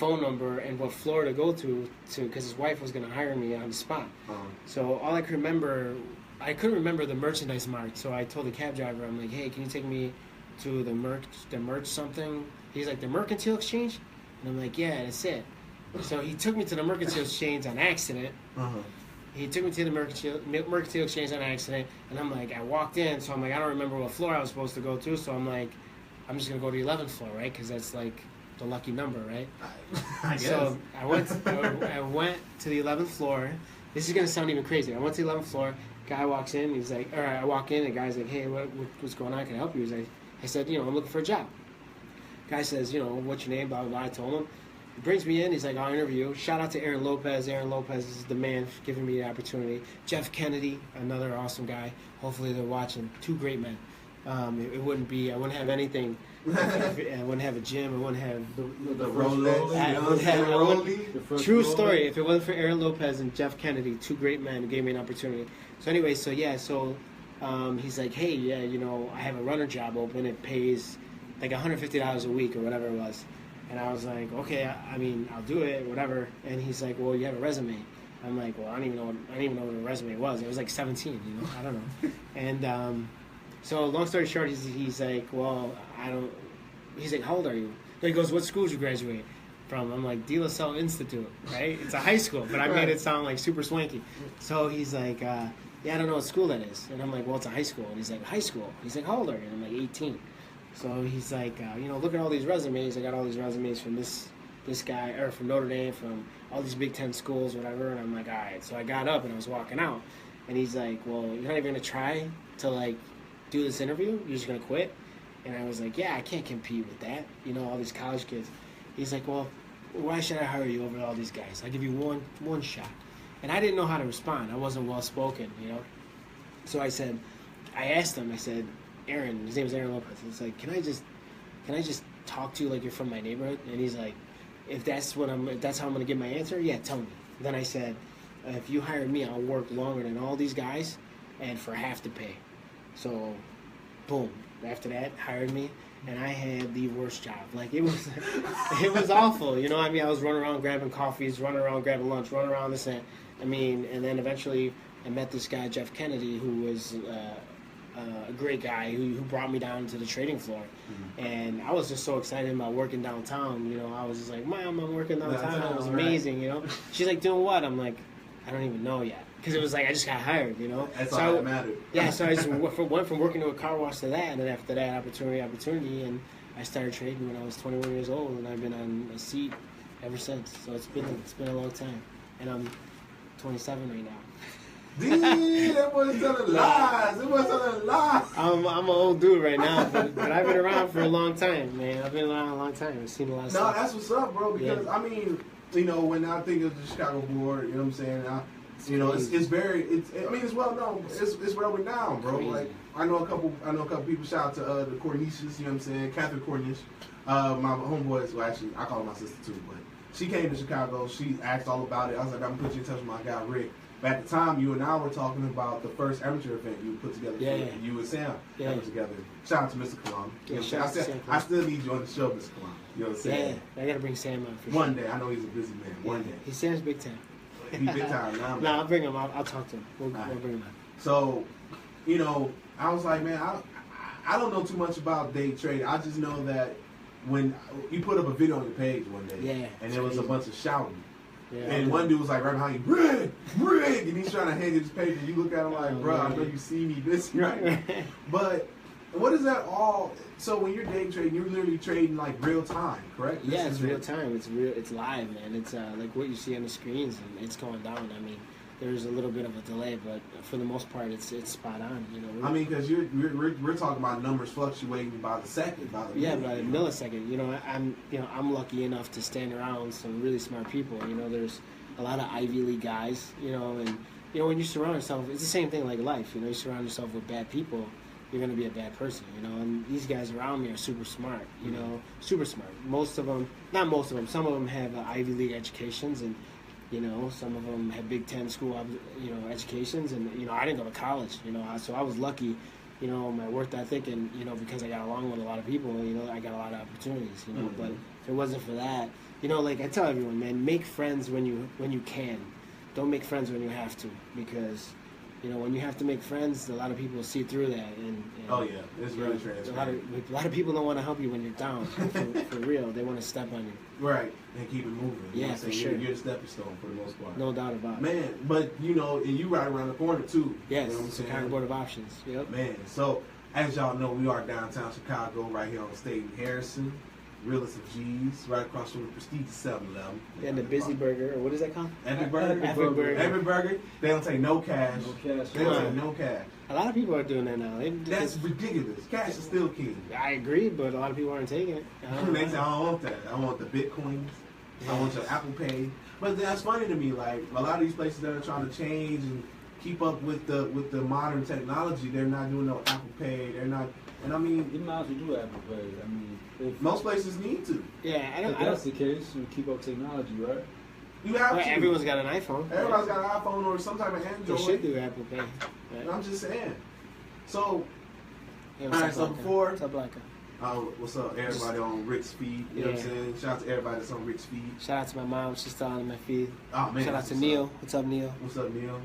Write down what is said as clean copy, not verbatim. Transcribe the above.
phone number and what floor to go to because his wife was going to hire me on the spot. So all I could remember, I couldn't remember the merchandise mark. So I told the cab driver, I'm like, hey, can you take me to the merch something? He's like, the Mercantile Exchange? And I'm like, yeah, that's it. So he took me to the Mercantile Exchange on accident. He took me to the Mercantile Exchange on accident, and I'm like, I walked in, so I'm like, I don't remember what floor I was supposed to go to, so I'm like, I'm just going to go to the 11th floor, right? Because that's like the lucky number, right? I guess. So I went to the 11th floor. This is going to sound even crazy. I went to the 11th floor. Guy walks in. He's like, all right, I walk in. The guy's like, hey, what's going on? Can I help you? He's like, I said, I'm looking for a job. Guy says, what's your name? Blah, blah, blah. I told him. He brings me in. He's like, I'll interview. Shout out to Aaron Lopez. Aaron Lopez is the man for giving me the opportunity. Jeff Kennedy, another awesome guy. Hopefully they're watching. Two great men. It wouldn't be, I wouldn't have anything. I wouldn't have a gym. I wouldn't have the Rolex. True story. If it wasn't for Aaron Lopez and Jeff Kennedy, two great men who gave me an opportunity. So anyway, he's like, hey, yeah, I have a runner job open. It pays like $150 a week or whatever it was. And I was like, okay, I mean, I'll do it, whatever. And he's like, well, you have a resume. I'm like, well, I don't even know what a resume was. It was like 17, I don't know. And so long story short, he's like, well, he's like, how old are you? He goes, what school did you graduate from? I'm like, De La Salle Institute, right? It's a high school, but I made it sound like super swanky. So he's like, yeah, I don't know what school that is. And I'm like, well, it's a high school. And he's like, high school? He's like, how old are you? And I'm like, 18. So he's like, look at all these resumes. I got all these resumes from this guy, or from Notre Dame, from all these Big Ten schools, whatever. And I'm like, all right. So I got up and I was walking out. And he's like, well, you're not even going to try to, like, do this interview? You're just going to quit? And I was like, yeah, I can't compete with that. All these college kids. He's like, well, why should I hire you over all these guys? I'll give you one shot. And I didn't know how to respond. I wasn't well-spoken, So I asked him, I said, Aaron, his name is Aaron Lopez. It's like, can I just talk to you like you're from my neighborhood? And he's like, if that's how I'm gonna get my answer, yeah, tell me. Then I said, if you hire me, I'll work longer than all these guys, and for half the pay. So, boom. After that, hired me, and I had the worst job. Like it was awful. I was running around grabbing coffees, running around grabbing lunch, running around this and and then eventually I met this guy Jeff Kennedy, who was a great guy who brought me down to the trading floor. And I was just so excited about working downtown. I was just like, Mom, I'm working downtown. It was amazing. She's like, doing what? I'm like, I don't even know yet. Because it was like I just got hired, That's all that mattered. Yeah, so I just went from working to a car wash to that, and then after that, opportunity, and I started trading when I was 21 years old, and I've been on a seat ever since. So it's been a long time, and I'm 27 right now. Dude, that wasn't telling lies. It wasn't telling lies. I'm an old dude right now, but I've been around for a long time, man. I've been around a long time. I've seen a lot of stuff. No, that's what's up, bro. Because I mean, when I think of the Chicago Board, you know what I'm saying. It's well known. It's well renowned, bro. Crazy. Like I know a couple people. Shout out to the Cornishes, you know what I'm saying, Catherine Cornish. My homeboys, well actually I call her my sister too, but she came to Chicago. She asked all about it. I was like, I'm gonna put you in touch with my guy Rick. But at the time, you and I were talking about the first amateur event you put together. You and Sam put together. Shout out to Mr. Kalam. I still need you on the show, Mr. Kalam. You know what I'm saying? Yeah, I gotta bring Sam on for one day. I know he's a busy man. One day. He Sam's big time. He's big time now. No, I'll bring him. I'll talk to him. We'll bring him on. So, I was like, man, I don't know too much about day trading. I just know that when you put up a video on your page one day, and there was a bunch of shouting. Yeah, and one dude was like right behind you, Rick, and he's trying to hand you this paper. You look at him like, bro, I know you see me busy right now. But what is that all? So when you're day trading, you're literally trading like real time, correct? Yeah, it's real time. It's real. It's live, man. It's like what you see on the screens, and it's going down. I mean, there's a little bit of a delay, but for the most part, it's spot on. Because we're talking about numbers fluctuating by the second, by the minute, by the millisecond. I'm lucky enough to stand around some really smart people. There's a lot of Ivy League guys. And when you surround yourself, it's the same thing like life. You surround yourself with bad people, you're going to be a bad person, and these guys around me are super smart, super smart. Not most of them, some of them have Ivy League educations, and, some of them have Big Ten school, educations, and, I didn't go to college, so I was lucky, my work ethic, and, because I got along with a lot of people, I got a lot of opportunities, but if it wasn't for that, You know, like I tell everyone, man, make friends when you can. Don't make friends when you have to, because you know when you have to make friends, a lot of people see through that. And oh yeah, it's really transparent. A lot of people don't want to help you when you're down. For real, they want to step on you. Right, and keep it moving. You Yeah, for sure. You're the stepping stone for the most part. No doubt about it. Man, but you know, and you right around the corner too. Yes, you know what I'm saying? Chicago Board of Options. Yep. Man, so as y'all know, we are downtown Chicago, right here on State and Harrison. Realest of G's, right across from the prestigious 7-Eleven. And the Busy Burger, or what is that called? Every burger. They don't take no cash. No cash. They don't take no cash. A lot of people are doing that now. That's ridiculous. Cash is still king. I agree, but a lot of people aren't taking it. They say, I don't want that. I want the Bitcoins. I want your Apple Pay. But that's funny to me. Like, a lot of these places that are trying to change and keep up with the modern technology, they're not doing no Apple Pay. They're not. And I mean, you might as well do Apple Pay. I mean, most places need to. Yeah, if that's the case, you keep up technology, right? You have to. Everyone's got an iPhone. Everybody's got an iPhone or some type of Android. They should do Apple Pay. Right? I'm just saying. So, hey, all right. So before, what's up, Blanca? What's up, everybody on Rick's feed? You know what I'm saying? Shout out to everybody that's on Rick's feed. Shout out to my mom. She's still on my feed. Oh man. Shout out to Neil. What's up, Neil? What's up, Neil?